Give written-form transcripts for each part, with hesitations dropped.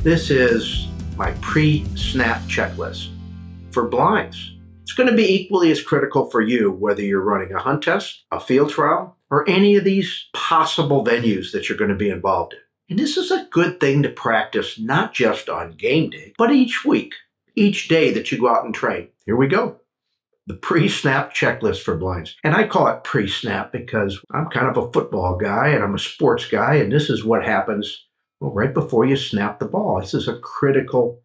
This is my pre-snap checklist for blinds. It's going to be equally as critical for you whether you're running a hunt test, a field trial, or any of these possible venues that you're going to be involved in. And this is a good thing to practice not just on game day, but each week, each day that you go out and train. Here we go. The pre-snap checklist for blinds. And I call it pre-snap because I'm kind of a football guy and I'm a sports guy, and this is what happens right before you snap the ball. This is a critical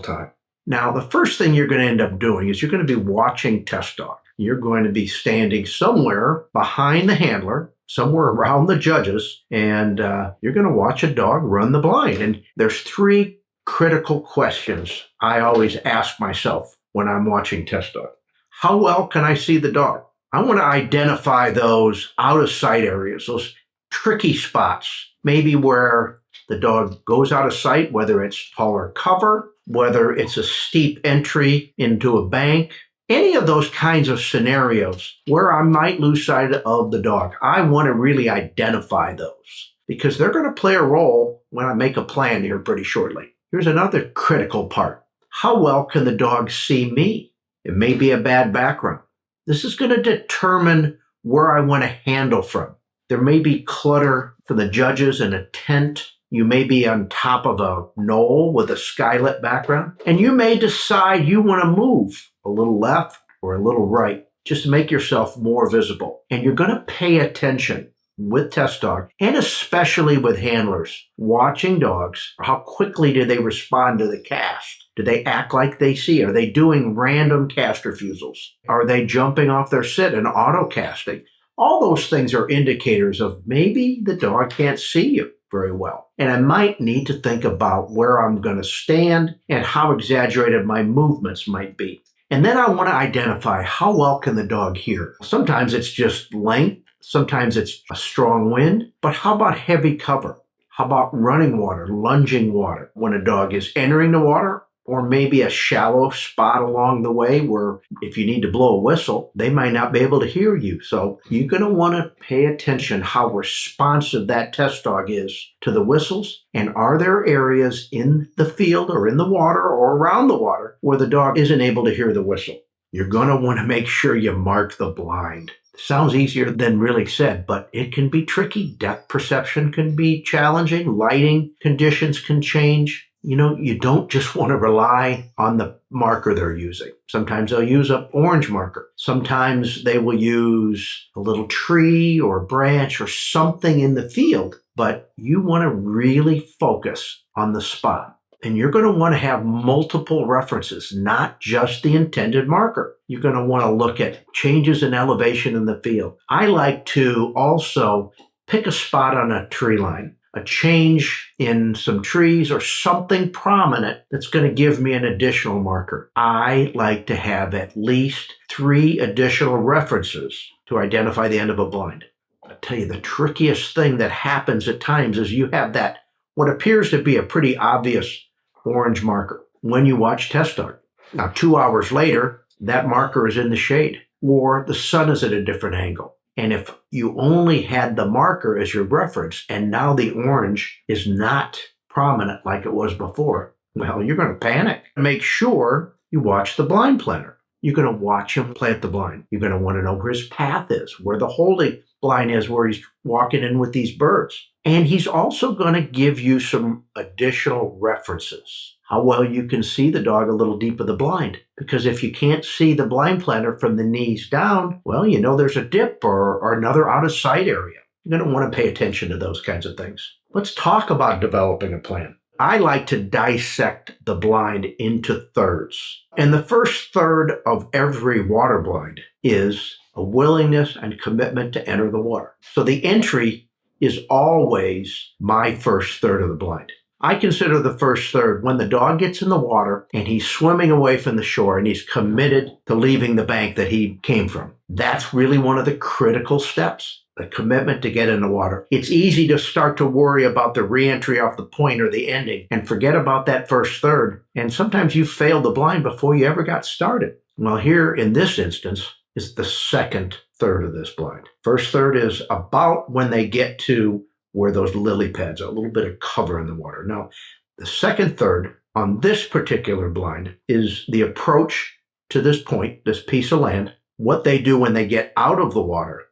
time. Now, the first thing you're going to end up doing is you're going to be watching test dog. You're going to be standing somewhere behind the handler, somewhere around the judges, and you're going to watch a dog run the blind. And there's three critical questions I always ask myself when I'm watching test dog. How well can I see the dog? I want to identify those out of sight areas, those tricky spots, maybe where the dog goes out of sight, whether it's taller cover, whether it's a steep entry into a bank, any of those kinds of scenarios where I might lose sight of the dog. I want to really identify those because they're going to play a role when I make a plan here pretty shortly. Here's another critical part. How well can the dog see me? It may be a bad background. This is going to determine where I want to handle from. There may be clutter for the judges in a tent. You may be on top of a knoll with a skylit background, and you may decide you want to move a little left or a little right just to make yourself more visible. And you're going to pay attention with test dog, and especially with handlers, watching dogs. How quickly do they respond to the cast? Do they act like they see? Are they doing random cast refusals? Are they jumping off their sit and auto casting? All those things are indicators of maybe the dog can't see you very well. And I might need to think about where I'm going to stand and how exaggerated my movements might be. And then I want to identify how well can the dog hear. Sometimes it's just length. Sometimes it's a strong wind. But how about heavy cover? How about running water, lunging water when a dog is entering the water? Or maybe a shallow spot along the way where if you need to blow a whistle, they might not be able to hear you. So you're going to want to pay attention how responsive that test dog is to the whistles. And are there areas in the field or in the water or around the water where the dog isn't able to hear the whistle? You're going to want to make sure you mark the blind. Sounds easier than really said, but it can be tricky. Depth perception can be challenging. Lighting conditions can change. You don't just want to rely on the marker they're using. Sometimes they'll use an orange marker. Sometimes they will use a little tree or branch or something in the field, but you want to really focus on the spot. And you're going to want to have multiple references, not just the intended marker. You're going to want to look at changes in elevation in the field. I like to also pick a spot on a tree line, a change in some trees or something prominent that's going to give me an additional marker. I like to have at least 3 additional references to identify the end of a blind. I'll tell you, the trickiest thing that happens at times is you have that, what appears to be a pretty obvious orange marker when you watch test dog. Now, 2 hours later, that marker is in the shade or the sun is at a different angle. And if you only had the marker as your reference and now the orange is not prominent like it was before, well, you're going to panic. Make sure you watch the blind planner. You're going to watch him plant the blind. You're going to want to know where his path is, where the holding blind is, where he's walking in with these birds. And he's also going to give you some additional references. How well you can see the dog a little deep of the blind. Because if you can't see the blind planner from the knees down, well, there's a dip or another out of sight area. You're going to want to pay attention to those kinds of things. Let's talk about developing a plan. I like to dissect the blind into thirds. And the first third of every water blind is a willingness and commitment to enter the water. So the entry is always my first third of the blind. I consider the first third when the dog gets in the water and he's swimming away from the shore and he's committed to leaving the bank that he came from. That's really one of the critical steps, the commitment to get in the water. It's easy to start to worry about the reentry off the point or the ending and forget about that first third. And sometimes you failed the blind before you ever got started. Well, here in this instance is the second third of this blind. First third is about when they get to where those lily pads are, a little bit of cover in the water. Now, The second third on this particular blind is the approach to this point, this piece of land, what they do when they get out of the water.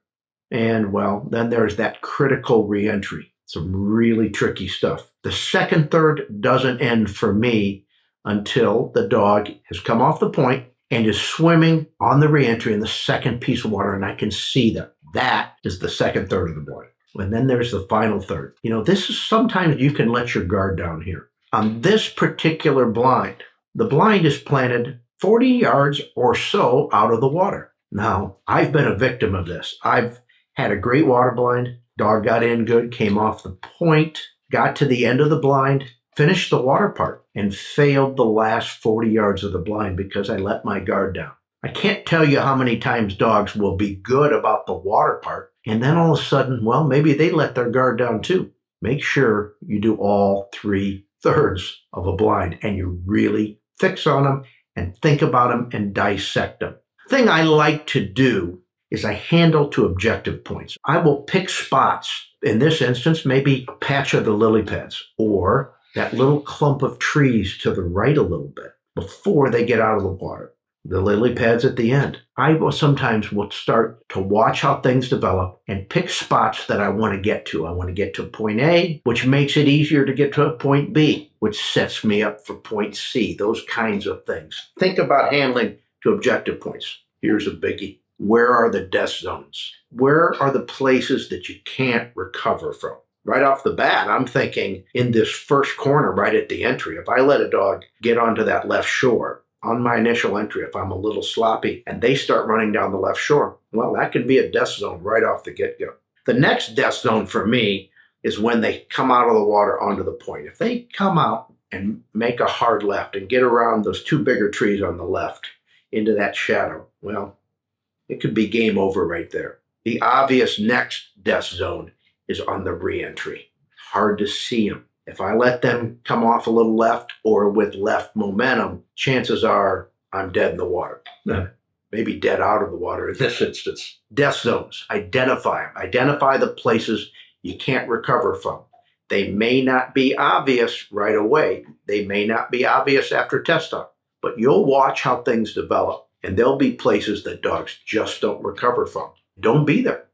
And well, then there's that critical reentry. Some really tricky stuff. The second third doesn't end for me until the dog has come off the point and is swimming on the reentry in the second piece of water, and I can see them. That is the second third of the blind. And then there's the final third. This is sometimes you can let your guard down here. On this particular blind, the blind is planted 40 yards or so out of the water. Now, I've been a victim of this. I've had a great water blind. Dog got in good, came off the point, got to the end of the blind, finished the water part, and failed the last 40 yards of the blind because I let my guard down. I can't tell you how many times dogs will be good about the water part, and then all of a sudden, well, maybe they let their guard down too. Make sure you do all 3/3 of a blind and you really fix on them and think about them and dissect them. The thing I like to do is I handle to objective points. I will pick spots, in this instance, maybe a patch of the lily pads or that little clump of trees to the right a little bit before they get out of the water. The lily pads at the end. I will sometimes start to watch how things develop and pick spots that I want to get to. I want to get to point A, which makes it easier to get to a point B, which sets me up for point C, those kinds of things. Think about handling to objective points. Here's a biggie. Where are the death zones? Where are the places that you can't recover from? Right off the bat, I'm thinking in this first corner right at the entry, if I let a dog get onto that left shore, on my initial entry, if I'm a little sloppy and they start running down the left shore, well, that could be a death zone right off the get-go. The next death zone for me is when they come out of the water onto the point. If they come out and make a hard left and get around those two bigger trees on the left into that shadow, well, it could be game over right there. The obvious next death zone is on the reentry. Hard to see them. If I let them come off a little left or with left momentum, chances are I'm dead in the water. Maybe dead out of the water in this instance. Death zones. Identify them. Identify the places you can't recover from. They may not be obvious right away. They may not be obvious after test up, but you'll watch how things develop. And there'll be places that dogs just don't recover from. Don't be there.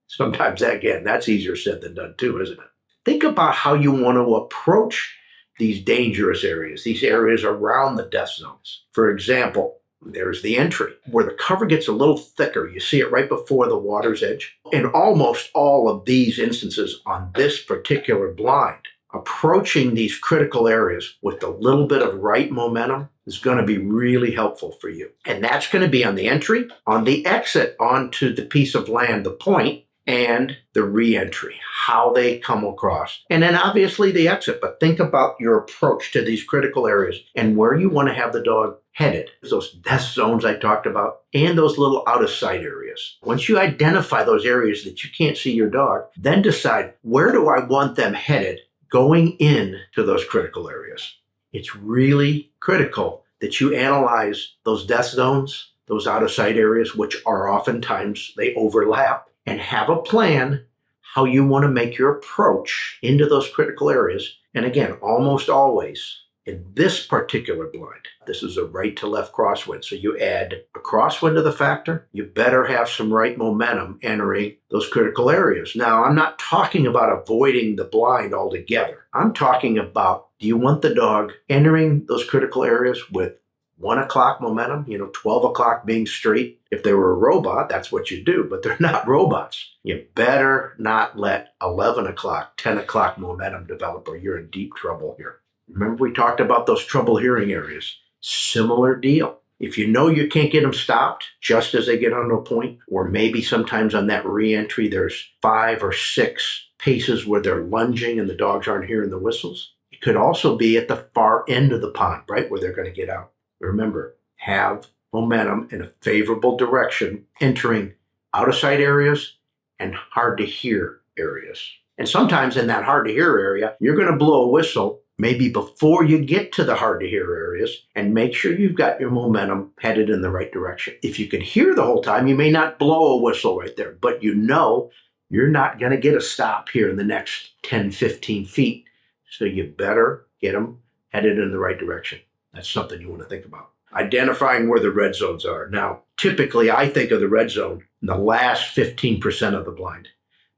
Sometimes, again, that's easier said than done too, isn't it? Think about how you want to approach these dangerous areas, these areas around the death zones. For example, there's the entry where the cover gets a little thicker. You see it right before the water's edge. In almost all of these instances on this particular blind, approaching these critical areas with a little bit of right momentum is going to be really helpful for you. And that's going to be on the entry, on the exit onto the piece of land, the point, and the re-entry, how they come across. And then obviously the exit, but think about your approach to these critical areas and where you want to have the dog headed. Those death zones I talked about and those little out of sight areas. Once you identify those areas that you can't see your dog, then decide where do I want them headed going in to those critical areas. It's really critical that you analyze those death zones, those out of sight areas, which are oftentimes they overlap, and have a plan how you want to make your approach into those critical areas. And again, almost always in this particular blind, this is a right to left crosswind. So you add a crosswind to the factor, you better have some right momentum entering those critical areas. Now, I'm not talking about avoiding the blind altogether. I'm talking about, do you want the dog entering those critical areas with 1 o'clock momentum, 12 o'clock being straight? If they were a robot, that's what you do, but they're not robots. You better not let 11 o'clock, 10 o'clock momentum develop or you're in deep trouble here. Remember we talked about those trouble hearing areas. Similar deal. If you know you can't get them stopped just as they get onto a point, or maybe sometimes on that re-entry there's 5 or 6 paces where they're lunging and the dogs aren't hearing the whistles. It could also be at the far end of the pond, right where they're going to get out. Remember, have momentum in a favorable direction, entering out of sight areas and hard to hear areas. And sometimes in that hard to hear area, you're going to blow a whistle maybe before you get to the hard to hear areas, and make sure you've got your momentum headed in the right direction. If you can hear the whole time, you may not blow a whistle right there, but you're not going to get a stop here in the next 10, 15 feet. So you better get them headed in the right direction. That's something you want to think about. Identifying where the red zones are. Now, typically I think of the red zone in the last 15% of the blind.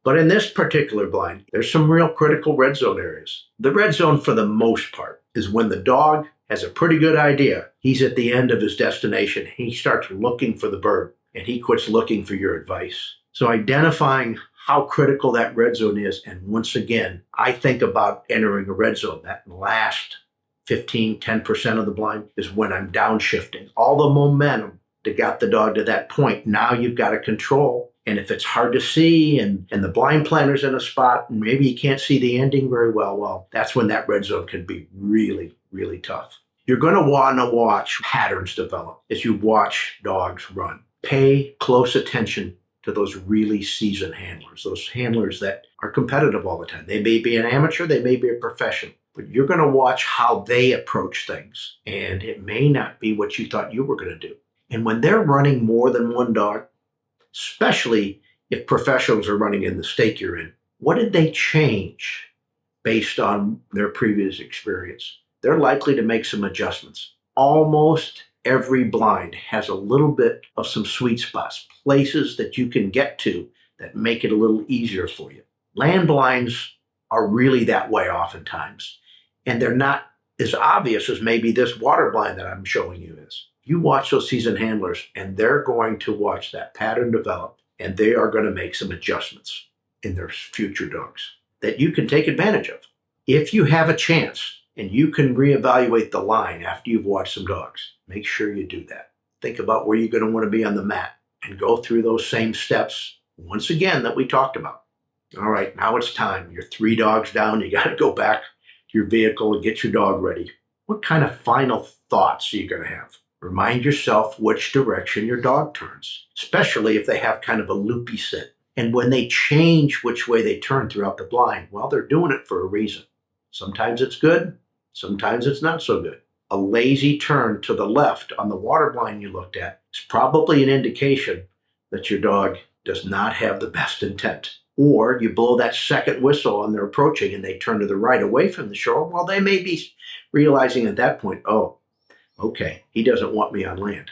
But in this particular blind, there's some real critical red zone areas. The red zone, for the most part, is when the dog has a pretty good idea. He's at the end of his destination. He starts looking for the bird, and he quits looking for your advice. So identifying how critical that red zone is, and once again, I think about entering a red zone. That last 10% of the blind is when I'm downshifting. All the momentum that got the dog to that point, now you've got to control. And if it's hard to see and the blind planner's in a spot and maybe you can't see the ending very well, that's when that red zone can be really, really tough. You're going to want to watch patterns develop as you watch dogs run. Pay close attention to those really seasoned handlers, those handlers that are competitive all the time. They may be an amateur, they may be a professional, but you're going to watch how they approach things. And it may not be what you thought you were going to do. And when they're running more than one dog, especially if professionals are running in the stake you're in, what did they change based on their previous experience? They're likely to make some adjustments. Almost every blind has a little bit of some sweet spots, places that you can get to that make it a little easier for you. Land blinds are really that way oftentimes, and they're not as obvious as maybe this water blind that I'm showing you is. You watch those seasoned handlers, and they're going to watch that pattern develop, and they are going to make some adjustments in their future dogs that you can take advantage of. If you have a chance and you can reevaluate the line after you've watched some dogs, make sure you do that. Think about where you're going to want to be on the mat and go through those same steps once again that we talked about. All right, now it's time. You're 3 dogs down. You got to go back to your vehicle and get your dog ready. What kind of final thoughts are you going to have? Remind yourself which direction your dog turns, especially if they have kind of a loopy sit. And when they change which way they turn throughout the blind, well, they're doing it for a reason. Sometimes it's good, sometimes it's not so good. A lazy turn to the left on the water blind you looked at is probably an indication that your dog does not have the best intent. Or you blow that second whistle and they're approaching and they turn to the right away from the shore, well, they may be realizing at that point, oh, okay, he doesn't want me on land.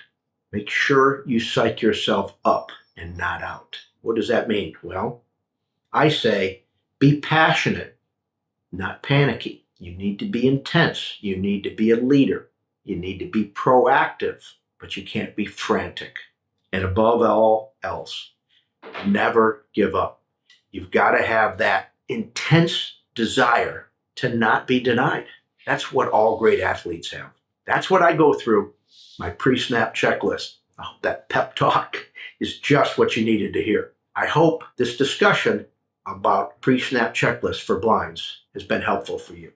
Make sure you psych yourself up and not out. What does that mean? Well, I say be passionate, not panicky. You need to be intense. You need to be a leader. You need to be proactive, but you can't be frantic. And above all else, never give up. You've got to have that intense desire to not be denied. That's what all great athletes have. That's what I go through, my pre-snap checklist. I hope that pep talk is just what you needed to hear. I hope this discussion about pre-snap checklist for blinds has been helpful for you.